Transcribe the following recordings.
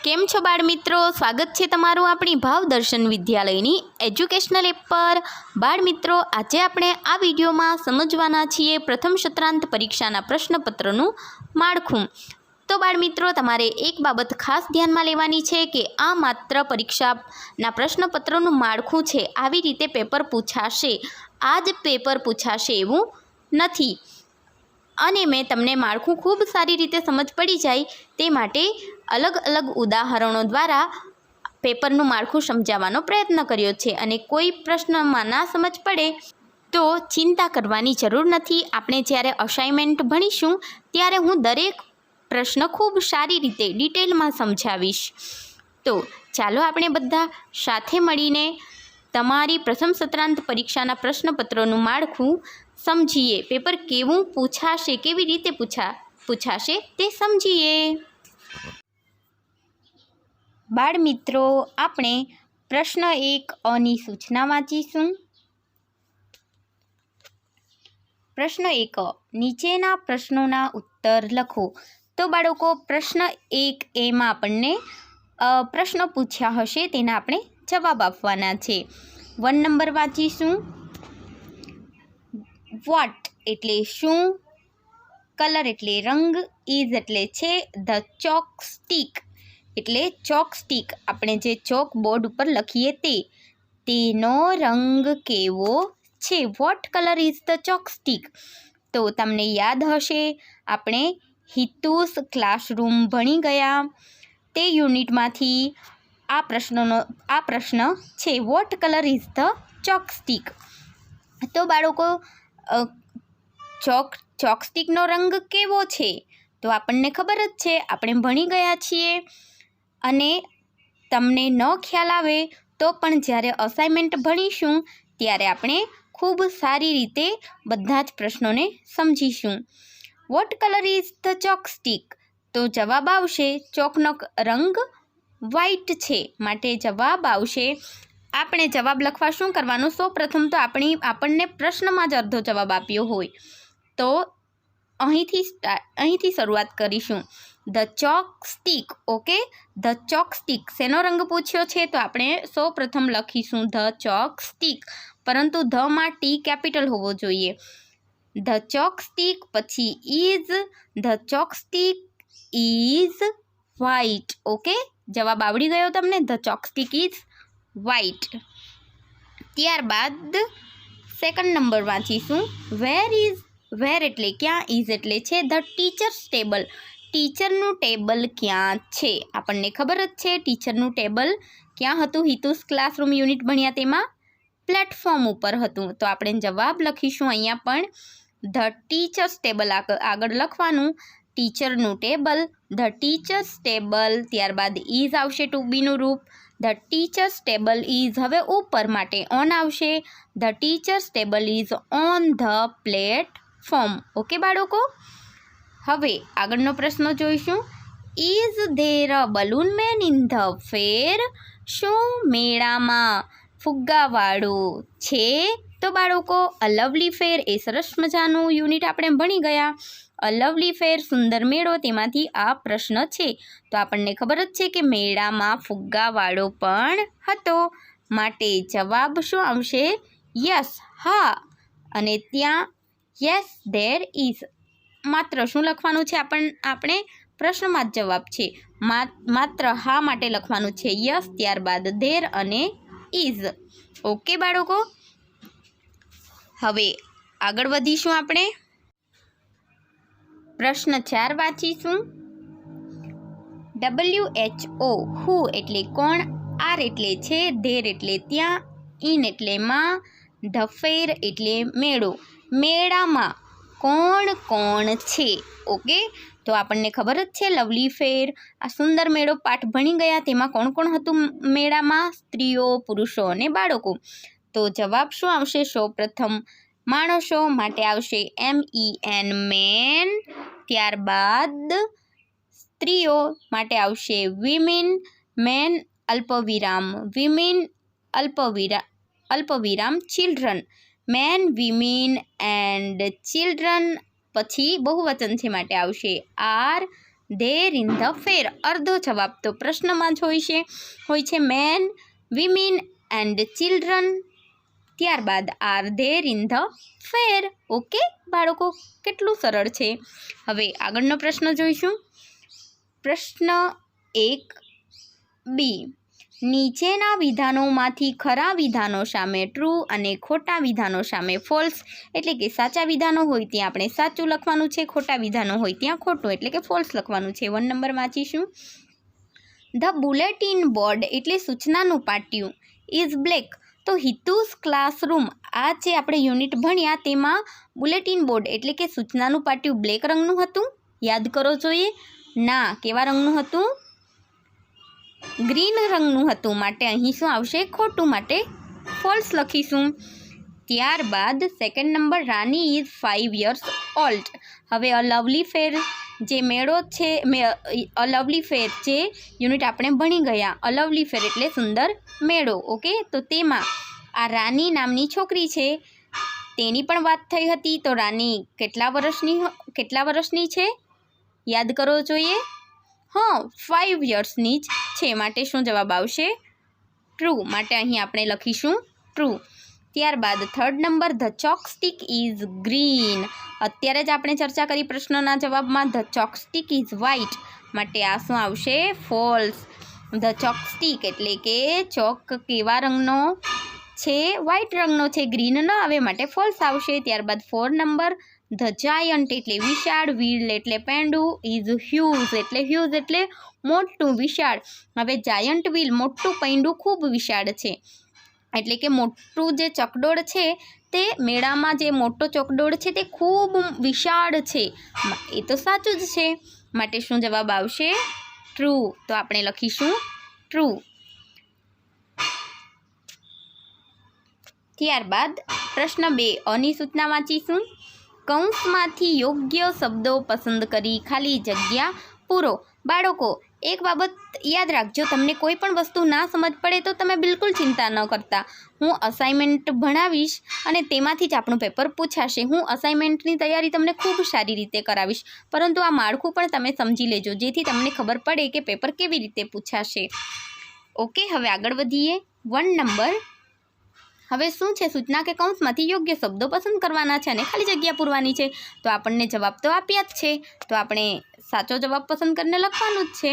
કેમ છો બાળ મિત્રો, સ્વાગત છે તમારું આપણી ભાવદર્શન વિદ્યાલયની એજ્યુકેશનલ એપ પર। બાળ મિત્રો, આજે આપણે આ વિડીયોમાં સમજવાના છીએ પ્રથમ સત્રાંત પરીક્ષાના પ્રશ્નપત્રનું માળખું। તો બાળ મિત્રો, તમારે એક બાબત ખાસ ધ્યાનમાં લેવાની છે કે આ માત્ર પરીક્ષાના પ્રશ્નપત્રનું માળખું છે। આવી રીતે પેપર પૂછાશે, આ જ પેપર પૂછાશે એવું નથી। અને મેં તમને માળખું ખૂબ સારી રીતે સમજ પડી જાય તે માટે અલગ અલગ ઉદાહરણો દ્વારા પેપરનું માળખું સમજાવવાનો પ્રયત્ન કર્યો છે। અને કોઈ પ્રશ્નમાં ના સમજ પડે તો ચિંતા કરવાની જરૂર નથી। આપણે જ્યારે અસાઇનમેન્ટ ભણીશું ત્યારે હું દરેક પ્રશ્ન ખૂબ સારી રીતે ડિટેલમાં સમજાવીશ। તો ચાલો આપણે બધા સાથે મળીને તમારી પ્રથમ સત્રાંત પરીક્ષાના પ્રશ્નપત્રોનું માળખું સમજીએ। પેપર કેવું પૂછાશે, કેવી રીતે પૂછાશે તે સમજીએ। બાળ મિત્રો, આપણે પ્રશ્ન 1 અની સૂચના વાંચીશું। પ્રશ્ન 1 નીચેના પ્રશ્નોના ઉત્તર લખો। તો બાળકો, પ્રશ્ન 1 એમાં આપણને પ્રશ્નો પૂછ્યા હશે તેના આપણે જવાબ આપવાના છે। 1 નંબર વાંચીશું। વોટ એટલે શું, કલર એટલે રંગ, ઇઝ એટલે છે, ધ ચોક સ્ટીક એટલે ચોક સ્ટીક આપણે જે ચોક બોર્ડ ઉપર લખીએ તેનો રંગ કેવો છે। What colour is the chalk stick. તો તમને યાદ હશે, આપણે હિતુસ ક્લાસરૂમ ભણી ગયા તે યુનિટમાંથી આ પ્રશ્ન છે, what colour is the chalk stick. તો બાળકો, ચોકસ્ટિકનો રંગ કેવો છે તો આપણને ખબર જ છે, આપણે ભણી ગયા છીએ। અને તમને ન ખ્યાલ આવે તો પણ જ્યારે અસાઇનમેન્ટ ભણીશું ત્યારે આપણે ખૂબ સારી રીતે બધા જ પ્રશ્નોને સમજીશું। What colour is the chalk stick? તો જવાબ આવશે, ચોકનો રંગ વ્હાઇટ છે, માટે જવાબ આવશે। આપણે જવાબ લખવા શું કરવાનું, સૌપ્રથમ તો આપણને પ્રશ્નમાં જ અડધો જવાબ આપ્યો હોય તો અહીંથી શરૂઆત કરીશું। The chalk stick, okay, the chalk stick શેનો રંગ પૂછ્યો છે તો આપણે સૌપ્રથમ લખીશું ધ ચોક સ્ટીક, પરંતુ ધમાં ટી કેપિટલ હોવો જોઈએ। ધ ચોક સ્ટીક, પછી is, the chalk stick is white, okay, જવાબ આવડી ગયો તમને, the chalk stick is white. ત્યારબાદ સેકન્ડ નંબર વાંચીશું। વેર એટલે ક્યાં, ઇઝ એટલે છે, ધ ટીચર્સ ટેબલ ટીચરનું ટેબલ ક્યાં છે, આપણને ખબર જ છે ટીચરનું ટેબલ ક્યાં હતું, હિતુસ ક્લાસરૂમ યુનિટ ભણ્યા તેમાં પ્લેટફોર્મ ઉપર હતું। તો આપણે જવાબ લખીશું અહીંયા પણ ધ ટીચર્સ ટેબલ આગળ લખવાનું, ટીચરનું ટેબલ, ધ ટીચર્સ ટેબલ, ત્યારબાદ ઇઝ આવશે ટુ બીનું રૂપ, ધ ટીચર્સ ટેબલ ઇઝ હવે ઉપર માટે ઓન આવશે, the teacher's table is on the platform, okay બાળકો। હવે આગળનો પ્રશ્ન જોઈશું। Is there a balloon man in the ફેર? શું મેળામાં ફુગ્ગાવાળો છે? તો બાળકો, અ લવલી ફેર એ સરસ મજાનું યુનિટ આપણે ભણી ગયા। અ લવલી ફેર સુંદર મેળો, તેમાંથી આ પ્રશ્ન છે। તો આપણને ખબર જ છે કે મેળામાં ફુગ્ગાવાળો પણ હતો, માટે જવાબ શું આવશે, યસ, હા। અને ત્યાં યસ ધેર ઇઝ માત્ર શું લખવાનું છે, આપણે પ્રશ્નમાં જ જવાબ છે, માત્ર હા માટે લખવાનું છે યસ, ત્યારબાદ ધેર અને ઇઝ, ઓકે બાળકો। હવે આગળ વધીશું, આપણે પ્રશ્ન 4 વાંચીશું। WHO હુ એટલે કોણ, આર એટલે છે, ધેર એટલે ત્યાં, ઇન એટલે માં, ધ ફેર એટલે મેળો, મેળામાં કોણ કોણ છે, ઓકે। તો આપણને ખબર જ છે લવલી ફેર, આ સુંદર મેળો પાઠ ભણી ગયા તેમાં કોણ કોણ હતું મેળામાં, સ્ત્રીઓ, પુરુષો અને બાળકો। તો જવાબ શું આવશે, સૌપ્રથમ માણસો માટે આવશે MEN મેન, ત્યારબાદ સ્ત્રીઓ માટે આવશે વિમેન, મેન અલ્પવિરામ વિમેન અલ્પવિરામ children, men women and children, પછી બહુવચન છે માટે આવશે are, there in the fair. અડધો જવાબ તો પ્રશ્નમાં જ હોય છે મેન, વિમેન એન્ડ ચિલ્ડ્રન. ત્યારબાદ are there in the fair. Okay બાળકો, કેટલું સરળ છે. હવે આગળનો પ્રશ્ન જોઈશું. પ્રશ્ન 1B. નીચેના વિધાનોમાંથી ખરા વિધાનો સામે ટ્રુ અને ખોટા વિધાનો સામે ફોલ્સ, એટલે કે સાચા વિધાનો હોય ત્યાં આપણે સાચું લખવાનું છે, ખોટા વિધાનો હોય ત્યાં ખોટું એટલે કે ફોલ્સ લખવાનું છે. 1 નંબર વાંચીશું. ધ બુલેટિન બોર્ડ એટલે સૂચનાનું પાટિયું ઇઝ બ્લેક. તો હિતુસ ક્લાસરૂમ, આ જે આપણે યુનિટ ભણ્યા તેમાં બુલેટિન બોર્ડ એટલે કે સૂચનાનું પાટિયું બ્લેક રંગનું હતું. યાદ કરો જોઈએ. ના, કેવા રંગનું હતું? ગ્રીન રંગનું હતું. માટે અહીં શું આવશે? ખોટું, માટે ફોલ્સ લખીશું. ત્યારબાદ 2nd number, Rani is 5 years old. હવે અ લવલી ફેર જે મેળો છે, અ લવલી ફેર જે યુનિટ આપણે ભણી ગયા, અ લવલી ફેર એટલે સુંદર મેળો. ઓકે, તો તેમાં આ રાની નામની છોકરી છે તેની પણ વાત થઈ હતી. તો રાની કેટલા વર્ષની છે? યાદ કરવો જોઈએ. 5 yearsની જ છે. માટે શું જવાબ આવશે? ટ્રુ. માટે અહીં આપણે લખીશું ટ્રુ. ત્યારબાદ 3rd number, the chalk stick is green. અત્યારે જ આપણે ચર્ચા કરી પ્રશ્નના જવાબમાં, ધ ચોકસ્ટિક ઇઝ વ્હાઇટ. માટે આ શું આવશે? ફોલ્સ. ધ ચોકસ્ટિક એટલે કે ચોક કેવા રંગનો છે? વ્હાઇટ રંગનો છે, ગ્રીન ન આવે, માટે ફોલ્સ આવશે. ત્યારબાદ 4 નંબર, ધ જાયન્ટ એટલે વિશાળ, વ્હીલ એટલે પેંડું, ઇઝ હ્યુઝ એટલે મોટું, વિશાળ. હવે જાયન્ટ વ્હીલ મોટું પૈંડું ખૂબ વિશાળ છે, એટલે કે મોટું જે ચકડોળ છે તે મેળામાં જે મોટો ચકડોળ છે તે ખૂબ વિશાળ છે. એ તો સાચું જ છે. માટે શું જવાબ આવશે? ટ્રુ. તો આપણે લખીશું ટ્રુ. ત્યારબાદ પ્રશ્ન 2 અની સૂચના વાંચીશું. કૌંસમાંથી યોગ્ય શબ્દો પસંદ કરી ખાલી જગ્યા પૂરો. બાળકો, એક બાબત યાદ રાખજો, તમને કોઈ પણ વસ્તુ ના સમજ પડે તો તમે બિલકુલ ચિંતા ન કરતા. હું અસાઇનમેન્ટ ભણાવીશ અને તેમાંથી જ આપણું પેપર પૂછાશે. હું અસાઇનમેન્ટની તૈયારી તમને ખૂબ સારી રીતે કરાવીશ, પરંતુ આ માળખું પણ તમે સમજી લેજો, જેથી તમને ખબર પડે કે પેપર કેવી રીતે પૂછાશે. ઓકે, હવે આગળ વધીએ. 1 નંબર, હવે શું છે? સૂચના કે કૌંસમાંથી યોગ્ય શબ્દો પસંદ કરવાના છે અને ખાલી જગ્યા પૂરવાની છે. તો આપણને જવાબ તો આપ્યા જ છે, તો આપણે સાચો જવાબ પસંદ કરીને લખવાનું જ છે.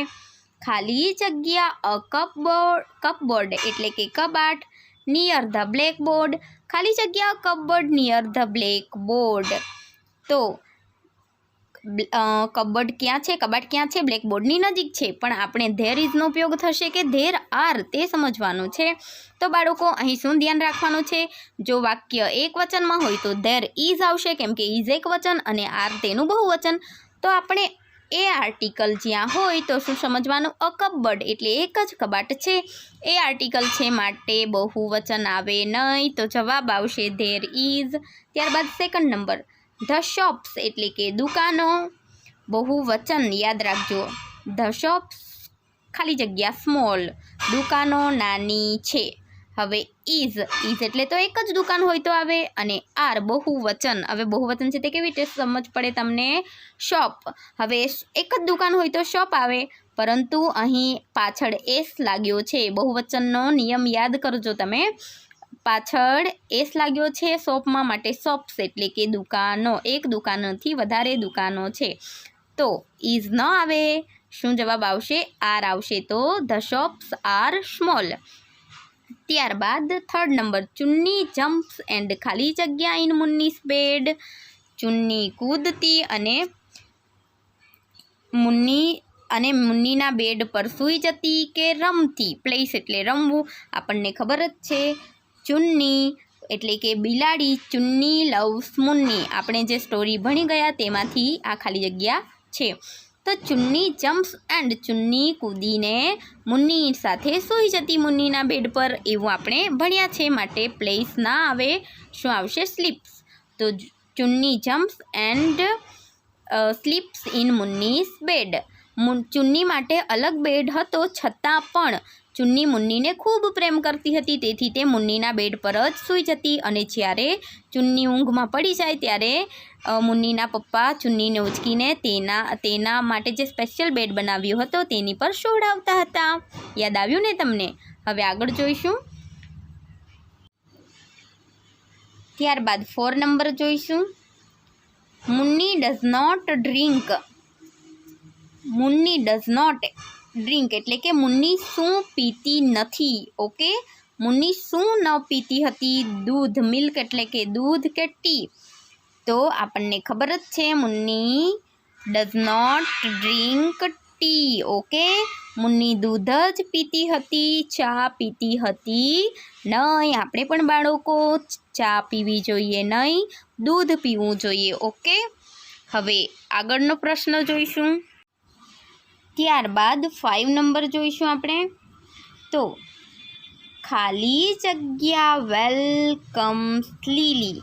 ખાલી જગ્યા અ કપબોર્ડ એટલે કે કબાટ, નિયર ધ બ્લેકબોર્ડ. ખાલી જગ્યા કપબોર્ડ નિયર ધ બ્લેકબોર્ડ. તો કબોર્ડ ક્યાં છે? કબાટ ક્યાં છે? બ્લેકબોર્ડની નજીક છે. પણ આપણે ધેર ઇઝનો ઉપયોગ થશે કે ધેર આર, તે સમજવાનું છે. તો બાળકો, અહીં શું ધ્યાન રાખવાનું છે? જો વાક્ય એક વચનમાં હોય તો ધેર ઇઝ આવશે, કેમ કે ઇઝ એક વચન અને આર તેનું બહુવચન. તો આપણે એ આર્ટિકલ જ્યાં હોય તો શું સમજવાનું? અ કપબોર્ડ એટલે એક જ કબાટ છે, એ આર્ટિકલ છે, માટે બહુવચન આવે નહીં. તો જવાબ આવશે ધેર ઇઝ. ત્યારબાદ 2nd નંબર, ધ શોપ્સ એટલે કે દુકાનો, બહુવચન યાદ રાખજો. ધ શોપ્સ ખાલી જગ્યા સ્મોલ, દુકાનો નાની છે. હવે ઇઝ એટલે તો એક જ દુકાન હોય તો આવે, અને આર બહુવચન. હવે બહુવચન છે તે કેવી રીતે સમજ પડે તમને? શોપ. હવે એક જ દુકાન હોય તો શોપ આવે, પરંતુ અહીં પાછળ એસ લાગ્યો છે. બહુવચનનો નિયમ યાદ કરજો તમે. પાછળ એસ લાગ્યો છે શોપમાં, માટે શોપ્સ એટલે કે દુકાનો. એક દુકાનથી વધારે દુકાનો છે. તો ઇઝ ન આવે, શું જવાબ આવશે? આર આવશે. તો ધ શોપ્સ આર સ્મોલ. ત્યારબાદ 3rd નંબર, ચુન્ની જમ્પ્સ એન્ડ ખાલી જગ્યા ઇન મુન્નીસ બેડ. ચુન્ની કૂદતી અને મુન્નીના બેડ પર સૂઈ જતી કે રમતી. પ્લેસ એટલે રમવું, આપણને ખબર જ છે. ચુન્ની એટલે કે બિલાડી, ચુન્ની લવ્સ મુન્ની. આપણે જે સ્ટોરી ભણી ગયા તેમાંથી આ ખાલી જગ્યા છે. તો ચુન્ની જમ્પ્સ એન્ડ ચુન્ની કૂદીને મુન્ની સાથે સૂઈ જતી મુન્નીના બેડ પર, એવું આપણે ભણ્યા છે. માટે પ્લેસ ના આવે, શું આવશે? સ્લીપ્સ. તો Chunni jumps and sleeps in Munni's bed. Chunni માટે અલગ બેડ હતો, છતાં પણ ચુન્ની મુન્નીને ખૂબ પ્રેમ કરતી હતી, તેથી તે મુન્નીના બેડ પર જ સૂઈ જતી અને જ્યારે ચુન્ની ઊંઘમાં પડી જાય ત્યારે મુન્નીના પપ્પા ચુન્નીને ઉચકીને તેના માટે જે સ્પેશિયલ બેડ બનાવ્યો હતો તેની પર સુવડાવતા હતા. યાદ આવ્યું ને તમને? હવે આગળ જોઈશું. ત્યારબાદ 4 નંબર જોઈશું. Munni does not drink. Munni does not drink એટલે કે મુન્ની શું પીતી નથી. ઓકે, મુન્ની શું ન પીતી હતી? દૂધ, મિલ્ક એટલે કે દૂધ કે ટી? તો આપણને ખબર જ છે Munni does not drink tea. Okay, Munni દૂધ જ પીતી હતી, ચા પીતી હતી નહીં. આપણે પણ બાળકો ચા પીવી જોઈએ નહીં, દૂધ પીવું જોઈએ. ઓકે, હવે આગળનો પ્રશ્ન જોઈશું. ત્યારબાદ 5 નંબર જોઈશું આપણે. તો ખાલી જગ્યા વેલકમ્સ લીલી.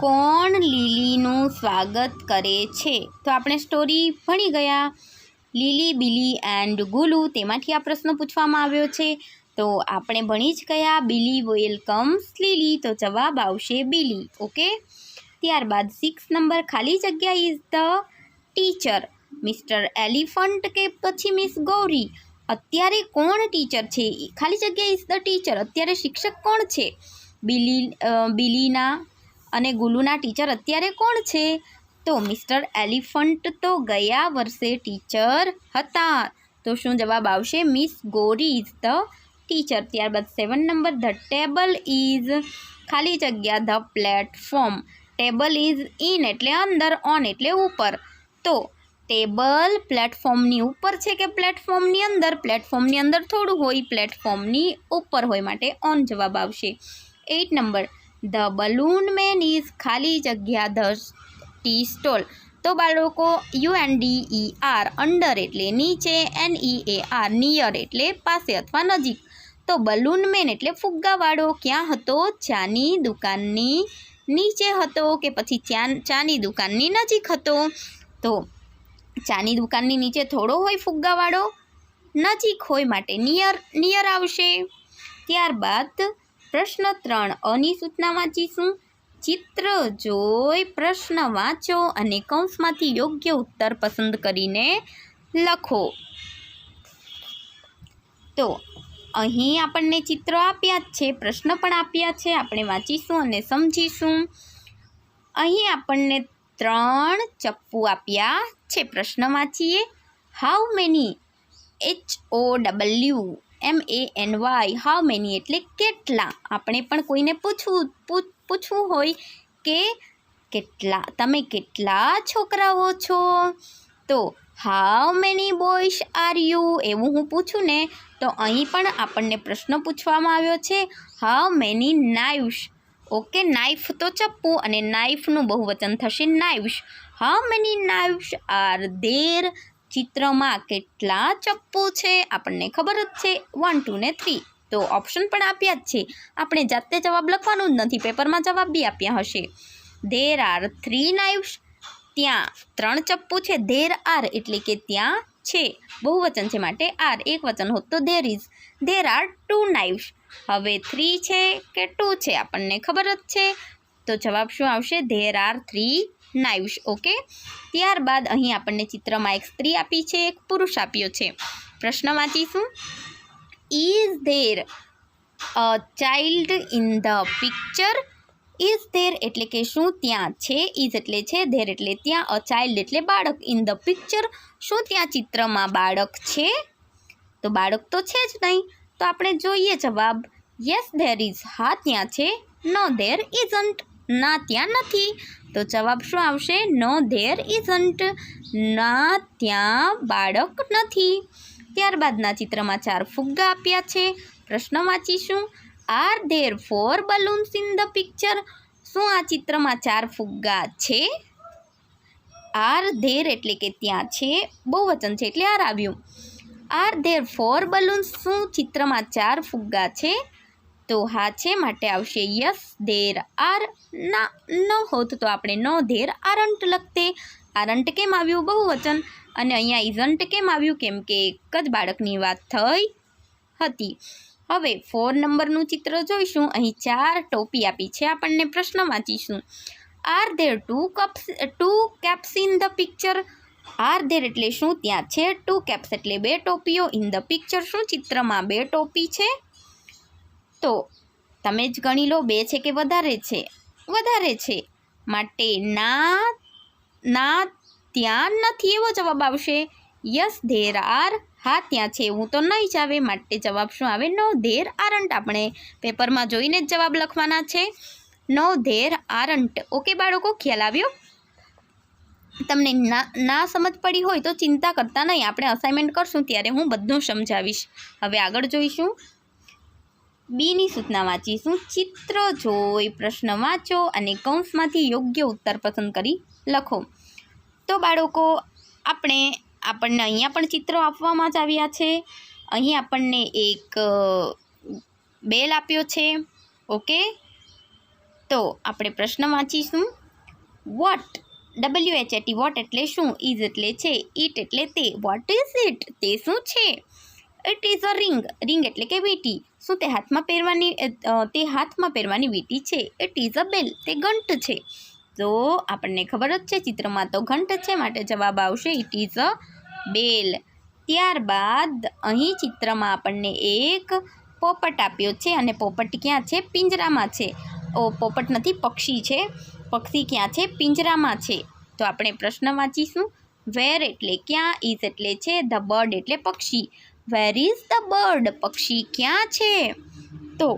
કોણ લીલીનું સ્વાગત કરે છે? તો આપણે સ્ટોરી ભણી ગયા લીલી, બિલી એન્ડ ગુલુ. તેમાંથી આ પ્રશ્ન પૂછવામાં આવ્યો છે. તો આપણે ભણી જ ગયા બિલી વેલકમ્સ લીલી, તો જવાબ આવશે બિલી. ઓકે, ત્યારબાદ 6 નંબર ખાલી જગ્યા is the teacher. Mister elephant કે પછી મિસ ગૌરી? અત્યારે કોણ ટીચર છે? ખાલી જગ્યા ઇઝ ધ ટીચર, અત્યારે શિક્ષક કોણ છે? બિલીના અને ગુલુના ટીચર અત્યારે કોણ છે? તો મિસ્ટર એલિફન્ટ તો ગયા વર્ષે ટીચર હતા, તો શું જવાબ આવશે? Miss Gauri is the teacher. ત્યારબાદ 7 નંબર ધ ટેબલ ઇઝ ખાલી જગ્યા the platform. Table is in એટલે અંદર, ઓન એટલે ઉપર. તો ટેબલ પ્લેટફોર્મની ઉપર છે કે પ્લેટફોર્મની અંદર? પ્લેટફોર્મની અંદર થોડું હોય, પ્લેટફોર્મની ઉપર હોય, માટે ઓન જવાબ આવશે. 8 number the balloon man is ખાલી જગ્યા ધ ટી સ્ટોલ. તો બાળકો UNDER અંડર એટલે નીચે, NEAR નિયર એટલે પાસે અથવા નજીક. તો બલૂન મેન એટલે ફુગ્ગાવાળો ક્યાં હતો? ચાની દુકાનની નીચે હતો કે પછી ચાની દુકાનની નજીક હતો? તો ચાની દુકાનની નીચે થોડો હોય ફુગ્ગાવાળો, નજીક હોય, માટે નિયર આવશે. ત્યારબાદ પ્રશ્ન 3 અની સૂચના વાંચીશું. ચિત્ર જોઈ પ્રશ્ન વાંચો અને કૌંસમાંથી યોગ્ય ઉત્તર પસંદ કરીને લખો. તો અહીં આપણને ચિત્રો આપ્યા જ છે, પ્રશ્ન પણ આપ્યા છે, આપણે વાંચીશું અને સમજીશું. અહીં આપણને 3 ચપ્પુ આપ્યા છે. પ્રશ્ન વાંચીએ. How many, HOWMANY, how many એટલે કેટલા. આપણે પણ કોઈને પૂછવું હોય કે તમે કેટલા છોકરાઓ છો? તો how many boys are you, એવું હું પૂછું ને, તો અહીં પણ આપણને પ્રશ્ન પૂછવામાં આવ્યો છે how many knives. Okay, knife તો ચપ્પુ અને નાઇફનું બહુવચન થશે knives. How many knives are there. ચિત્રમાં કેટલા ચપ્પુ છે? આપણને ખબર જ છે 1, 2 ને 3. તો ઓપ્શન પણ આપ્યા જ છે, આપણે જાતે જવાબ લખવાનું જ નથી, પેપરમાં જવાબ બી આપ્યા હશે. There are 3 નાઇવ્સ. ત્યાં 3 ચપ્પુ છે. ધેર આર એટલે કે ત્યાં છે, બહુવચન છે માટે આર, એક વચન હોત તો ધેર ઇઝ. There are 2 નાઇવ્સ. હવે 3 છે કે 2 છે આપણને ખબર જ છે, તો જવાબ શું આવશે? There are 3 નાઇવ્સ. ઓકે, ત્યારબાદ અહીં આપણને ચિત્રમાં એક સ્ત્રી આપી છે, એક પુરુષ આપ્યો છે. પ્રશ્ન વાંચીશું. Is there a child in the picture. Is there એટલે કે શું ત્યાં છે? ઇઝ એટલે છે, ધેર એટલે ત્યાં, અ ચાઇલ્ડ એટલે બાળક, ઇન ધ પિક્ચર શું ત્યાં ચિત્રમાં બાળક છે? તો બાળક તો છે જ નહીં, તો આપણે જોઈએ જવાબ. યસ ધેર ઇઝ, હા ત્યાં છે. નો ધેર ઇઝન્ટ, ના ત્યાં નથી, તો જવાબ શું આવશે? નો ધેર ઇઝન્ટ, ના ત્યાં બાળક નથી. ત્યારબાદના ચિત્રમાં 4 ફુગ્ગા આપ્યા છે. પ્રશ્ન વાંચીશું. Are there 4 balloons in the picture. શું આ ચિત્રમાં 4 ફુગ્ગા છે? આર ધેર એટલે કે ત્યાં છે, બહુવચન છે એટલે આર આવ્યું. આર ધેર 4 બલૂન્સ, શું ચિત્રમાં 4 ફુગ્ગા છે? તો હા છે, માટે આવશે યસ ધેર આર. ના ન હોત તો આપણે નો ધેર આરન્ટ લખતે. આરન્ટ કેમ આવ્યું? બહુવચન. અને અહીંયા ઇઝન્ટ કેમ આવ્યું? કેમ કે એક જ બાળકની વાત થઈ હતી। હવે 4 નંબરનું ચિત્ર જોઈશું। અહીં 4 ટોપી આપી છે, આપણને પ્રશ્ન વાંચીશું। Are there two caps in the picture? Are there એટલે શું ત્યાં છે, ટુ કેપ્સ એટલે 2 ટોપીઓ, ઇન ધ પિક્ચર શું ચિત્રમાં 2 ટોપી છે? તો તમે જ ગણી લો, 2 છે કે વધારે છે? વધારે છે, માટે ના ત્યાં નથી એવો જવાબ આવશે। યસ ધેર આર, હા ત્યાં છે એવું તો નહીં જ આવે, માટે જવાબ શું આવે? No there aren't. આપણે પેપરમાં જોઈને જ જવાબ લખવાના છે, નો ધેર આરન્ટ। ઓકે બાળકો, ખ્યાલ આવ્યો? તમને ના સમજ પડી હોય તો ચિંતા કરતા નહીં, આપણે અસાઇનમેન્ટ કરશું ત્યારે હું બધું સમજાવીશ। હવે આગળ જોઈશું, બીની સૂચના વાંચીશું। ચિત્ર જોઈ પ્રશ્ન વાંચો અને કૌંસમાંથી યોગ્ય ઉત્તર પસંદ કરી લખો। તો બાળકો, આપણને અહીંયા પણ ચિત્રો આપવામાં જ આવ્યા છે। અહીં આપણને એક બેલ આપ્યો છે, ઓકે। તો આપણે પ્રશ્ન વાંચીશું। વોટ, WHAT, વોટ એટલે શું, ઇઝ એટલે છે, ઇટ એટલે તે, વોટ ઇઝ ઇટ, તે શું છે? It is a ring, ring એટલે કે વીંટી, શું તે હાથમાં પહેરવાની વીંટી છે? ઇટ ઇઝ અ બેલ, તે ઘંટ છે। તો આપણને ખબર જ છે ચિત્રમાં તો ઘંટ છે, માટે જવાબ આવશે ઇટ ઇઝ અ બેલ। ત્યારબાદ અહીં ચિત્રમાં આપણને એક પોપટ આપ્યો છે અને પોપટ ક્યાં છે? પિંજરામાં છે। પોપટ નથી, પક્ષી છે, પક્ષી ક્યાં છે? પિંજરામાં છે। તો આપણે પ્રશ્ન વાંચીશું। વેર એટલે ક્યાં, ઇઝ એટલે છે, ધ બર્ડ એટલે પક્ષી, વેર ઇઝ ધ બર્ડ, પક્ષી ક્યાં છે? તો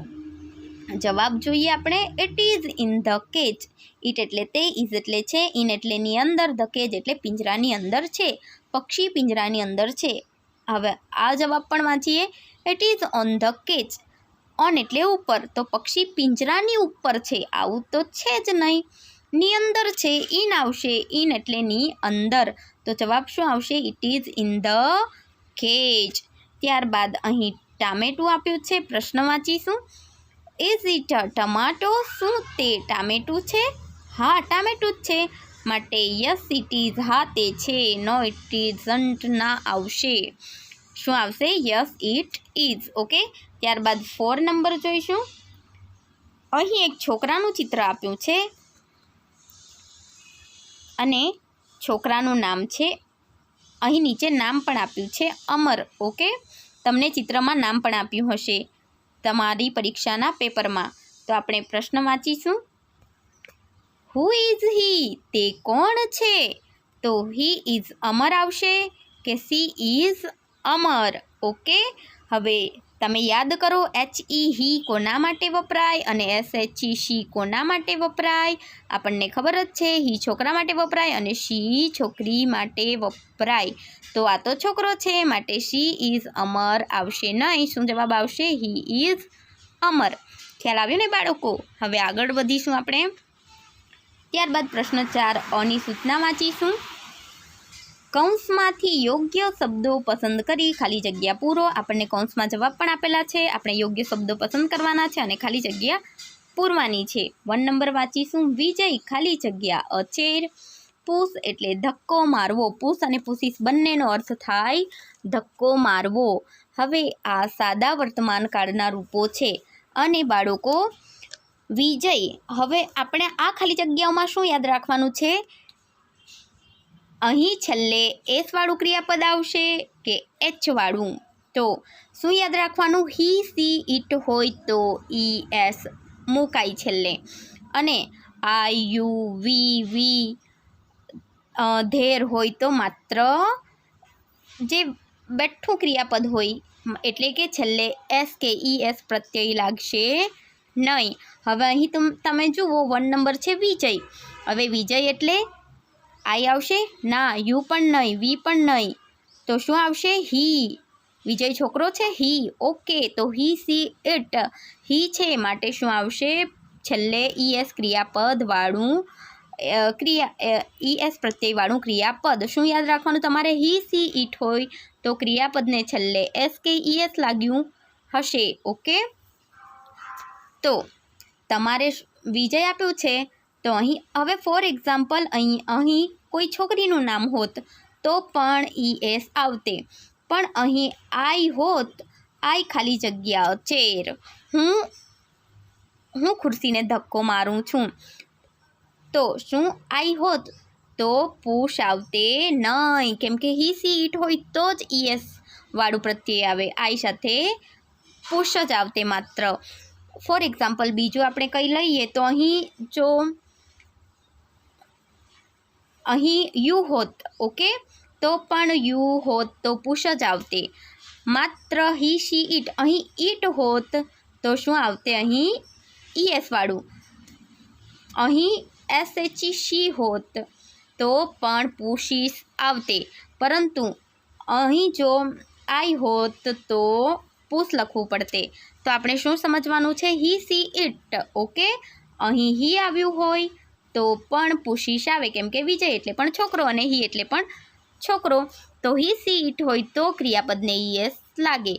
જવાબ જોઈએ આપણે, it is in the cage, it એટલે તે, ઇઝ એટલે છે, ઇન એટલે ની અંદર, ધ કેજ એટલે પિંજરાની અંદર છે, પક્ષી પિંજરાની અંદર છે। હવે આ જવાબ પણ વાંચીએ, it is on the cage, on એટલે ઉપર, તો પક્ષી પિંજરાની ઉપર છે, આવું તો છે જ નહીં, ની અંદર છે, ઇન આવશે, ઇન એટલે ની અંદર, તો જવાબ શું આવશે? It is in the cage. ત્યારબાદ અહીં ટામેટું આપ્યું છે, પ્રશ્ન વાંચીશું। ઇઝ ઇટ અ ટમાટો, શું તે ટામેટું છે? હા ટામેટું જ છે, માટે યસ ઇટ ઇઝ, હા તે છે, નો ઇટ ઇઝન્ટ ના આવશે, શું આવશે? Yes it is, okay. ત્યારબાદ 4 નંબર જોઈશું। અહીં એક છોકરાનું ચિત્ર આપ્યું છે અને છોકરાનું નામ છે, અહીં નીચે નામ પણ આપ્યું છે અમર, ઓકે। તમને ચિત્રમાં નામ પણ આપ્યું હશે તમારી પરીક્ષાના પેપરમાં। તો આપણે પ્રશ્ન વાંચીશું। હુ ઇઝ હી, તે કોણ છે? તો હી ઇઝ અમર આવશે કે સી ઇઝ અમર, ઓકે। હવે તમે યાદ કરો, HE હી કોના માટે વપરાય અને SHE શી કોના માટે વપરાય? આપણને ખબર જ છે, હી છોકરા માટે વપરાય અને શી છોકરી માટે વપરાય। તો આ તો છોકરો છે, માટે શી ઇઝ અમર આવશે નહીં, શું જવાબ આવશે? હી ઇઝ અમર। ખ્યાલ આવ્યો ને બાળકો? હવે આગળ વધીશું આપણે। ત્યારબાદ પ્રશ્ન 4 અની સૂચના વાંચીશું। કૌંસમાંથી યોગ્ય શબ્દો પસંદ કરી ખાલી જગ્યા પૂરો। આપણને કૌંસમાં જવાબ પણ આપેલા છે, આપણે યોગ્ય શબ્દો પસંદ કરવાના છે અને ખાલી જગ્યા પૂરવાની છે। 1 નંબર વાંચીશું। વિજય ખાલી જગ્યા અ ચેર, પુશ એટલે ધક્કો મારવો, પુશ અને પુશીસ બંનેનો અર્થ થાય ધક્કો મારવો। હવે આ સાદા વર્તમાન કાળના રૂપો છે અને બાળકો વિજય, હવે આપણે આ ખાલી જગ્યાઓમાં શું યાદ રાખવાનું છે? અહીં છેલ્લે એસ વાળું ક્રિયાપદ આવશે કે એચ વાળું? તો શું યાદ રાખવાનું? હી સી ઇટ હોય તો ES મુકાય છેલ્લે, અને આઈ યુ વી ધેર હોય તો માત્ર જે બેઠું ક્રિયાપદ હોય એટલે કે છેલ્લે એસ કે ES પ્રત્યય લાગશે નહીં। હવે અહીં તમે જુઓ 1 નંબર છે વિજય, હવે વિજય એટલે આઈ આવશે? ના, યુ પણ નહીં, વી પણ નહીં, તો શું આવશે? હી, વિજય છોકરો છે, હી, ઓકે। તો હી સી ઇટ, હી છે, માટે શું આવશે? છેલ્લે ES ક્રિયાપદ વાળું ES પ્રત્યય વાળું ક્રિયાપદ। શું યાદ રાખવાનું તમારે? હી સી ઇટ હોય તો ક્રિયાપદને છેલ્લે એસ કે ES લાગ્યું હશે, ઓકે। તો તમારે વિજય આપ્યું છે, તો અહીં હવે ફોર એક્ઝામ્પલ અહીં કોઈ છોકરીનું નામ હોત તો પણ ES આવતે, પણ અહીં આઈ હોત આઈ ખાલી જગ્યા ચેર, હું ખુરશીને ધક્કો મારું છું. તો શું આઈ હોત તો પુશ આવતે નહીં, કેમ કે હી સી ઇટ હોય તો જ ES વાળું પ્રત્યય આવે. આઈ સાથે પુશ જ આવતે માત્ર. ફોર એક્ઝામ્પલ બીજું આપણે કંઈ લઈએ તો અહીં યુ હોત, ઓકે, તો પણ યુ હોત તો પુશ જ આવતે. માત્ર હી સી ઇટ, અહીં ઇટ હોત તો શું આવતે અહીં ES વાળું. અહીં SHE હોત તો પણ પુશીસ આવતે, પરંતુ અહીં જો આઈ હોત તો પુશ લખવું પડતે. તો આપણે શું સમજવાનું છે? હી સી ઇટ, ઓકે. અહીં હી આવ્યું હોય તો પણ પુશીસ આવે, કેમ કે વિજય એટલે પણ છોકરો અને હી એટલે પણ છોકરો. તો હી સી ઇટ હોય તો ક્રિયાપદને ES લાગે.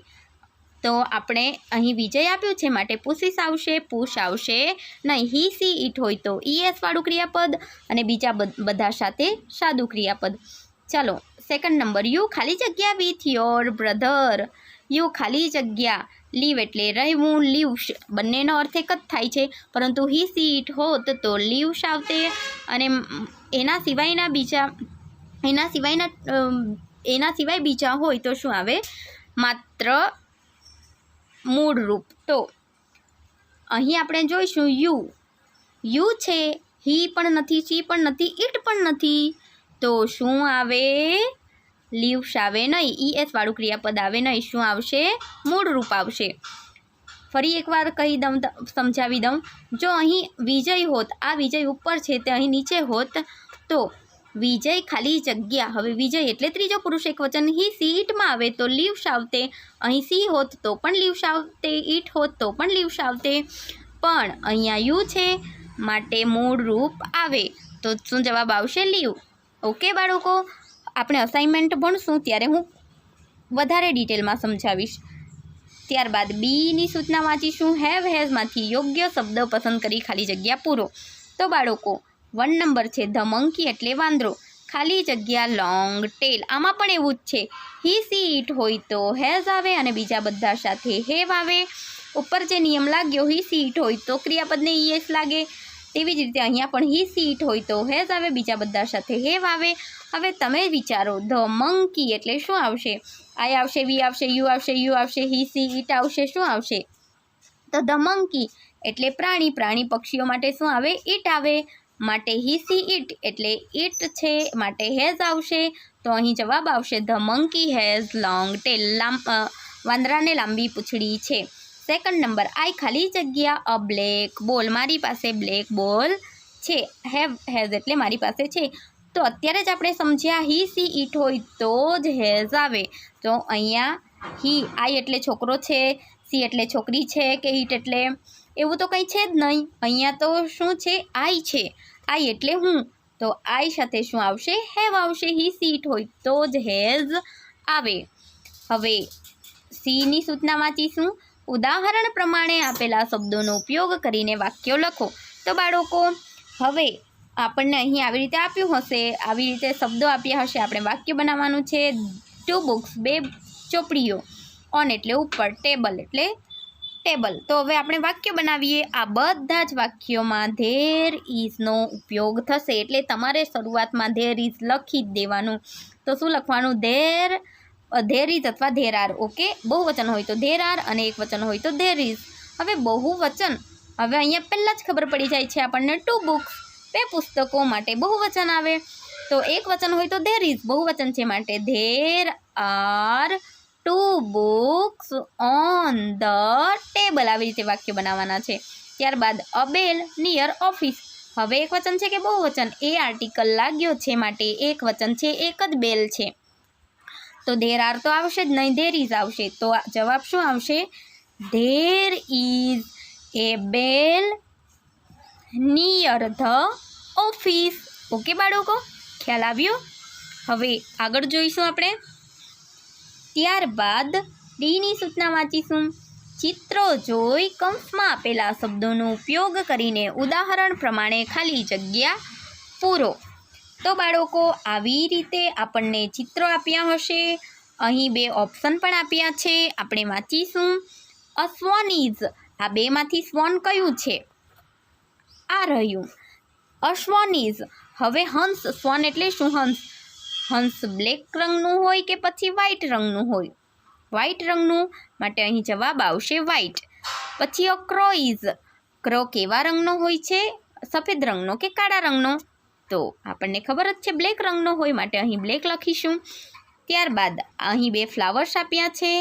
તો આપણે અહીં વિજય આપ્યું છે માટે પુશીસ આવશે, પુશ આવશે નહીં. હી સી ઇટ હોય તો ES વાળું ક્રિયાપદ અને બીજા બધા સાથે સાદું ક્રિયાપદ. ચાલો સેકન્ડ નંબર, યુ ખાલી જગ્યા વિથ યોર બ્રધર. યુ ખાલી જગ્યા, લીવ એટલે રહેવું, લીવ્સ બંનેનો અર્થ એક જ થાય છે, પરંતુ હી સી ઇટ હોત તો લીવ્સ આવતે. અને એના સિવાય બીજા હોય તો શું આવે? માત્ર મૂળ રૂપ. તો અહીં આપણે જોઈશું યુ છે, હી પણ નથી, સી પણ નથી, ઇટ પણ નથી, તો શું આવે? લીવ્સ આવે નહીં, ES વાળું ક્રિયાપદ આવે નહીં. શું આવશે? મૂળ રૂપ આવશે. ફરી એકવાર કહી દઉં, સમજાવી દઉં. જો અહીં વિજય હોત, આ વિજય ઉપર છે તે અહીં નીચે હોત તો વિજય ખાલી જગ્યા. હવે વિજય એટલે ત્રીજો પુરુષ એકવચન, હી સી ઇટમાં આવે તો લીવ્સ આવતે. અહીં સી હોત તો પણ લીવ્સ આવતે, ઇટ હોત તો પણ લીવ્સ આવતે, પણ અહીંયા યુ છે માટે મૂળ રૂપ આવે. તો શું જવાબ આવશે? લીવ. ઓકે બાળકો, આપણે અસાઇનમેન્ટ ભણશું ત્યારે હું વધારે ડિટેલમાં સમજાવીશ. ત્યારબાદ બીની સૂચના વાંચીશું. હેવ હેઝમાંથી યોગ્ય શબ્દ પસંદ કરી ખાલી જગ્યા પૂરો. તો બાળકો 1 નંબર છે ધ મંકી એટલે વાંદરો, ખાલી જગ્યા લોંગ ટેલ. આમાં પણ એવું જ છે, હી સી ઇટ હોય તો હેઝ આવે અને બીજા બધા સાથે હેવ આવે. ઉપર જે નિયમ લાગ્યો, હી સી ઇટ હોય તો ક્રિયાપદને ES લાગે, તેવી જ રીતે અહીંયા પણ હી સી ઇટ હોય તો હેઝ આવે, બીજા બધા સાથે હેવ આવે. હવે તમે વિચારો, ધ મંકી એટલે શું આવશે? આઈ આવશે, વી આવશે, યુ આવશે, યુ આવશે, હી સી ઇટ આવશે, શું આવશે? તો ધ મંકી એટલે પ્રાણી, પ્રાણી પક્ષીઓ માટે શું આવે? ઇટ આવે, માટે હી સી ઇટ એટલે ઇટ છે માટે હેઝ આવશે. તો અહીં જવાબ આવશે the monkey has long tail. વાંદરાને લાંબી પૂંછડી છે. સેકન્ડ નંબર, આઈ ખાલી જગ્યા અ બ્લેક બોલ. મારી પાસે બ્લેક બોલ છે. હેઝ એટલે મારી પાસે છે. તો અત્યારે જ આપણે સમજ્યા, હી સી ઇટ હોય તો જ હેઝ આવે. તો અહીંયા આઈ એટલે છોકરો છે, સી એટલે છોકરી છે કે ઇટ એટલે એવું તો કંઈ છે જ નહીં. અહીંયા તો શું છે? આઈ છે. આઈ એટલે હું, તો આઈ સાથે શું આવશે? હેવ આવશે. હી સી ઇટ હોય તો જ હેઝ આવે. હવે સીની સૂચના વાંચીશું. ઉદાહરણ પ્રમાણે આપેલા શબ્દોનો ઉપયોગ કરીને વાક્યો લખો. તો બાળકો હવે આપણને અહીં આવી રીતે આપ્યું હશે, આવી રીતે શબ્દો આપ્યા હશે, આપણે વાક્ય બનાવવાનું છે. 2 બુક્સ, 2 ચોપડીઓ, ઓન એટલે ઉપર, ટેબલ એટલે ટેબલ. તો હવે આપણે વાક્ય બનાવીએ. આ બધા જ વાક્યોમાં ધેર ઇઝનો ઉપયોગ થશે, એટલે તમારે શરૂઆતમાં ધેર ઇઝ લખી જ દેવાનું. તો શું લખવાનું? ધેર ઇઝ અથવા ધેર આર. ઓકે, બહુવચન હોય તો ધેર આર અને એક વચન હોય તો ધેર ઇઝ. હવે બહુવચન, હવે અહીંયા પહેલાં જ ખબર પડી જાય છે આપણને. 2 બુક્સ, 2 પુસ્તકો માટે બહુવચન આવે. તો એક વચન હોય તો ધેર ઇઝ, બહુવચન છે માટે there are 2 books on the table. આવી રીતે વાક્ય બનાવવાના છે. ત્યારબાદ અ બેલ નિયર ઓફિસ. હવે એક વચન છે કે બહુવચન? એ આર્ટિકલ લાગ્યો છે માટે એક વચન છે, એક જ બેલ છે. તો ધેર આર તો આવશે જ નહીં, ધેર ઇઝ આવશે. તો જવાબ શું આવશે? There is A bell near the office. Okay બાળકો, ખ્યાલ આવ્યો? હવે આગળ જોઈશું આપણે. ત્યારબાદ ડીની સૂચના વાંચીશું. ચિત્રો જોઈ કૌંસમાં આપેલા શબ્દોનો ઉપયોગ કરીને ઉદાહરણ પ્રમાણે ખાલી જગ્યા પૂરો. તો બાળકો આવી રીતે આપણને ચિત્રો આપ્યા હશે અહીં બે ઓપ્શન પણ આપ્યા છે, આપણે વાંચીશું. અ સ્વન ઇઝ, આ બેમાંથી સ્વન કયું છે? આ રહ્યું અશ્વન ઇઝ. હવે હંસ, સ્વન એટલે શું? હંસ. હંસ બ્લેક રંગનું હોય કે પછી વ્હાઇટ રંગનું હોય? વ્હાઇટ રંગનું, માટે અહીં જવાબ આવશે વ્હાઇટ. પછી અ ક્રો ઇઝ, ક્રો કેવા રંગનો હોય છે? સફેદ રંગનો કે કાળા રંગનો? તો આપણને ખબર જ છે બ્લેક રંગનો હોય, માટે અહીં બ્લેક લખીશું. ત્યારબાદ અહીં બે ફ્લાવર્સ આપ્યા છે.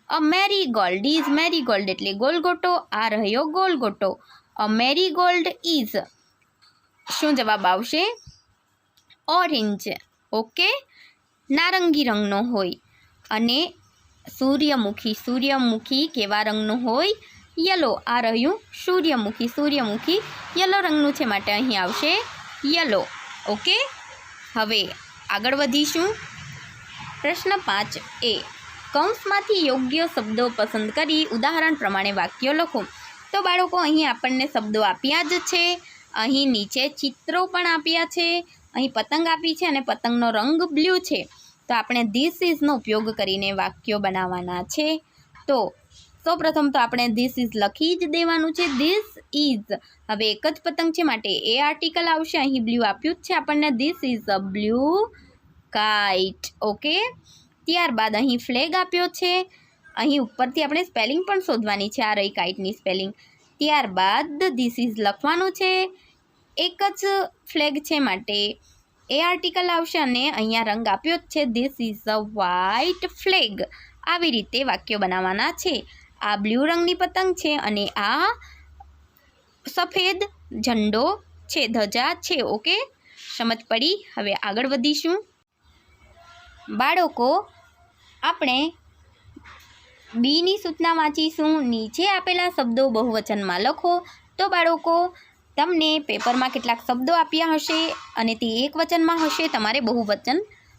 અ મેરીગોલ્ડ ઇઝ, મેરીગોલ્ડ એટલે ગોલગોટો, આ રહ્યો ગોલગોટો. અ મેરીગોલ્ડ ઇઝ, શું જવાબ આવશે? ઓરેન્જ. ઓકે, નારંગી રંગનો હોય. અને સૂર્યમુખી, સૂર્યમુખી કેવા રંગનું હોય? યલો, આ રહ્યું સૂર્યમુખી. સૂર્યમુખી યલો રંગનું છે, માટે અહીં આવશે યલો. ઓકે, હવે આગળ વધીશું. પ્રશ્ન 5A, કૌંસમાંથી યોગ્ય શબ્દો પસંદ કરી ઉદાહરણ પ્રમાણે વાક્યો લખો. તો બાળકો અહીં આપણને શબ્દો આપ્યા જ છે. અહીં નીચે ચિત્રો પણ આપ્યા છે. અહીં પતંગ આપી છે અને પતંગનો રંગ બ્લુ છે. તો આપણે ધીસ ઇઝનો ઉપયોગ કરીને વાક્યો બનાવવાના છે. તો સૌપ્રથમ તો આપણે ધીસ ઇઝ લખી જ દેવાનું છે. ધીસ ઇઝ, હવે એક જ પતંગ છે માટે એ આર્ટિકલ આવશે. અહીં બ્લુ આપ્યું જ છે આપણને. This is a blue kite. Okay, ત્યારબાદ અહીં ફ્લેગ આપ્યો છે. અહીં ઉપરથી આપણે સ્પેલિંગ પણ શોધવાની છે. આ રહી કાઇટની સ્પેલિંગ. ત્યારબાદ ધીસ ઇઝ લખવાનું છે. એક જ ફ્લેગ છે માટે એ આર્ટિકલ આવશે અને અહીંયા રંગ આપ્યો જ છે. This is a white flag. આવી રીતે વાક્યો બનાવવાના છે. આ બ્લુ રંગની પતંગ છે અને આ સફેદ ઝંડો છે, ધજા છે. ઓકે, સમજ પડી. હવે આગળ વધીશું. બાળકો, આપણે બીની સૂચના વાંચીશું. નીચે આપેલા શબ્દો બહુવચનમાં લખો. તો બાળકો, તમને પેપરમાં કેટલાક શબ્દો આપ્યા હશે અને તે એક વચનમાં હશે. તમારે બહુવચન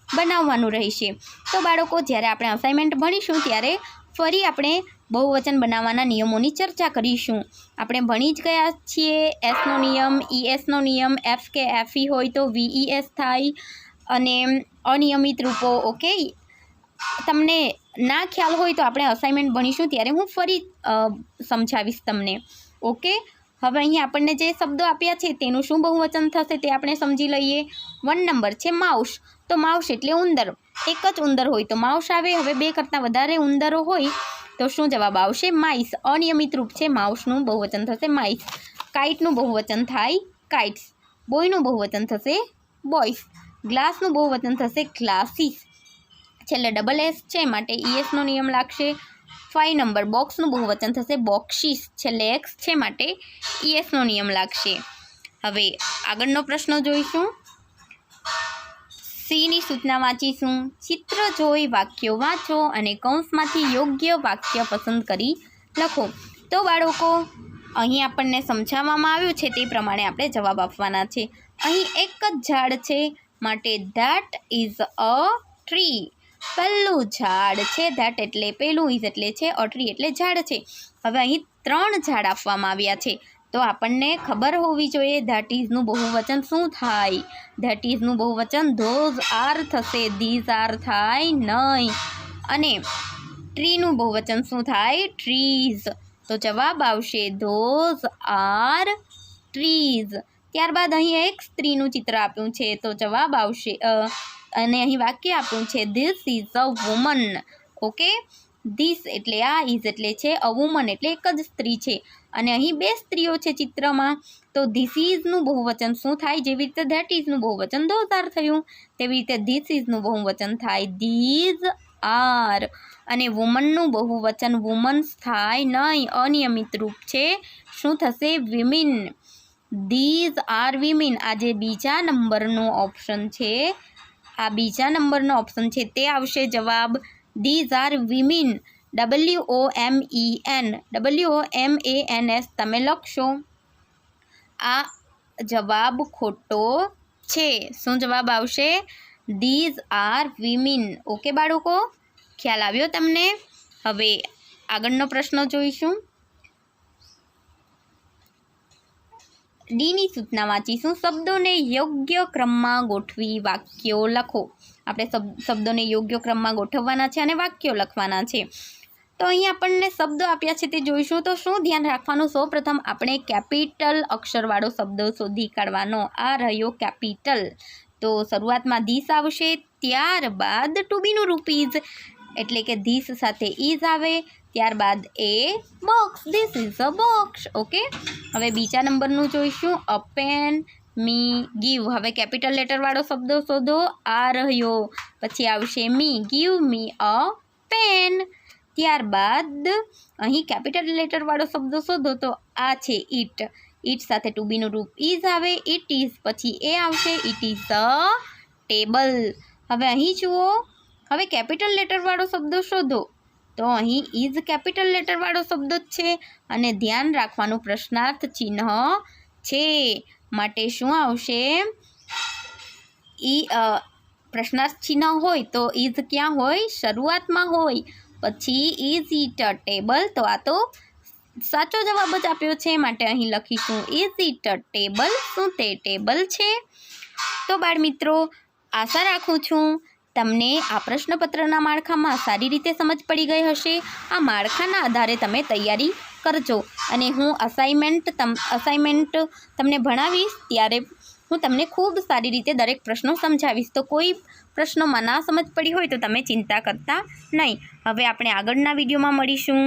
બનાવવાનું રહેશે. તો બાળકો, જ્યારે આપણે અસાઇનમેન્ટ ભણીશું ત્યારે ફરી આપણે બહુવચન બનાવવાના નિયમોની ચર્ચા કરીશું. આપણે ભણી જ ગયા છીએ એસનો નિયમ, ઈએસનો નિયમ. એફ કે એફઈ હોય તો વીઈએસ થાય અને અનિયમિત રૂપો. ઓકે, તમને ના ખ્યાલ હોય તો આપણે અસાઇનમેન્ટ ભણીશું ત્યારે હું ફરી સમજાવીશ તમને. ઓકે, હવે અહીં આપણને જે શબ્દો આપ્યા છે તેનું શું બહુવચન થશે તે આપણે સમજી લઈએ. 1 નંબર છે માઉસ. તો માઉસ એટલે ઉંદર. એક જ ઉંદર હોય તો માઉસ આવે. હવે 2 કરતાં વધારે ઉંદરો હોય તો શું જવાબ આવશે? માઇસ. અનિયમિત રૂપ છે, માઉસનું બહુવચન થશે માઇસ. કાઇટનું બહુવચન થાય કાઇટ્સ. બોયનું બહુવચન થશે બોયસ. ગ્લાસનું બહુવચન થશે ગ્લાસીસ. છેલ્લે ડબલ એસ છે માટે ઈએસનો નિયમ લાગશે. 5 નંબર બોક્સનું બહુવચન થશે બોક્સીસ. છેલ્લે એક્સ છે માટે ઈએસનો નિયમ લાગશે. હવે આગળનો પ્રશ્ન જોઈશું. સીની સૂચના વાંચીશું. ચિત્ર જોઈ વાક્યો વાંચો અને કૌંસમાંથી યોગ્ય વાક્ય પસંદ કરી લખો. તો બાળકો, અહીં આપણને સમજાવવામાં આવ્યું છે તે પ્રમાણે આપણે જવાબ આપવાના છે. અહીં એક જ ઝાડ છે માટે ધેટ ઇઝ અ ટ્રી. પહેલું ઝાડ છે. ધેટ એટલે પહેલું, ઇઝ એટલે છે, અ ટ્રી એટલે ઝાડ છે. હવે અહીં 3 ઝાડ આપવામાં આવ્યા છે. તો આપણને ખબર હોવી જોઈએ ધેટ ઇઝનું બહુવચન શું થાય. ધેટ ઇઝનું બહુવચન ધોઝ આર થશે. ધીઝ આર થાય નહીં. અને ટ્રીનું બહુવચન શું થાય? ટ્રીઝ. તો જવાબ આવશે ધોઝ આર ટ્રીઝ. ત્યારબાદ અહીં એક સ્ત્રીનું ચિત્ર આપ્યું છે તો જવાબ આવશે અને અહીં વાક્ય આપ્યું છે this is a woman. Okay, this એટલે આ, ઇઝ એટલે છે, અ વુમન એટલે એક જ સ્ત્રી છે અને અહીં 2 સ્ત્રીઓ છે ચિત્રમાં. તો ધીસ ઇઝનું બહુવચન શું થાય? જેવી રીતે ધેટ ઇઝનું બહુવચન ધોઝ આર થયું તેવી રીતે ધીસ ઇઝનું બહુવચન થાય ધીઝ આર. અને વુમનનું બહુવચન વુમન્સ થાય નહીં, અનિયમિત રૂપ છે. શું થશે? વિમિન. These are women. આ જે બીજા નંબરનો ઓપ્શન છે, આ બીજા નંબરનો ઓપ્શન છે તે આવશે જવાબ. These are women. WOMEN, WOMANS તમે લખશો. આ જવાબ ખોટો છે. શું જવાબ આવશે? This are વિમિન. ઓકે બાળકો, ખ્યાલ આવ્યો તમને? હવે આગળનો પ્રશ્ન જોઈશું. ડીની સૂચના વાંચીશું. શબ્દોને યોગ્ય ક્રમમાં ગોઠવી વાક્યો લખો. આપણે શબ્દોને યોગ્ય ક્રમમાં ગોઠવવાના છે અને વાક્યો લખવાના છે. તો અહીં આપણને શબ્દો આપ્યા છે તે જોઈશું. તો શું ધ્યાન રાખવાનું? સૌપ્રથમ આપણે કેપિટલ અક્ષરવાળો શબ્દ શોધી કાઢવાનો. આ રહ્યો કેપિટલ. તો શરૂઆતમાં ધીસ આવશે, ત્યારબાદ ટુ બીનું રૂપ ઇઝ, એટલે કે ધીસ સાથે ઇઝ આવે, ત્યારબાદ a box, this is a box. Okay, હવે બીજા નંબરનું જોઈશું. A pen, me, give. હવે કેપિટલ લેટરવાળો શબ્દ શોધો. આ રહ્યો, પછી આવશે મી, ગીવ મી અ પેન. ત્યારબાદ અહીં કેપિટલ લેટરવાળો શબ્દ શોધો. તો આ છે ઇટ. ઇટ સાથે ટુ બીનું રૂપ ઇઝ આવે, ઇટ ઇઝ, પછી એ આવશે, ઇટ ઇઝ અ ટેબલ. હવે અહીં જુઓ, હવે કેપિટલ લેટરવાળો શબ્દ શોધો. તો અહીં ઇઝ કેપિટલ લેટરવાળો શબ્દ જ છે અને ધ્યાન રાખવાનું પ્રશ્નાર્થ ચિહ્ન છે, માટે શું આવશે? પ્રશ્નાર્થ ચિહ્ન હોય તો ઇઝ ક્યાં હોય? શરૂઆતમાં હોય. પછી ઇઝ ઇટ અ ટેબલ, તો આ તો સાચો જવાબ જ આપ્યો છે, માટે અહીં લખીશું ઇઝ ઇટ અ ટેબલ. શું તે ટેબલ છે? તો બાળ મિત્રો, આશા રાખું છું તમને આ પ્રશ્નપત્રના માળખામાં સારી રીતે સમજ પડી ગઈ હશે. આ માળખાના આધારે તમે તૈયારી કરજો અને હું અસાઇનમેન્ટ તમને ભણાવીશ ત્યારે હું તમને ખૂબ સારી રીતે દરેક પ્રશ્નો સમજાવીશ. તો કોઈ પ્રશ્નોમાં ના સમજ પડી હોય તો તમે ચિંતા કરતા નહીં. હવે આપણે આગળના વિડીયોમાં મળીશું.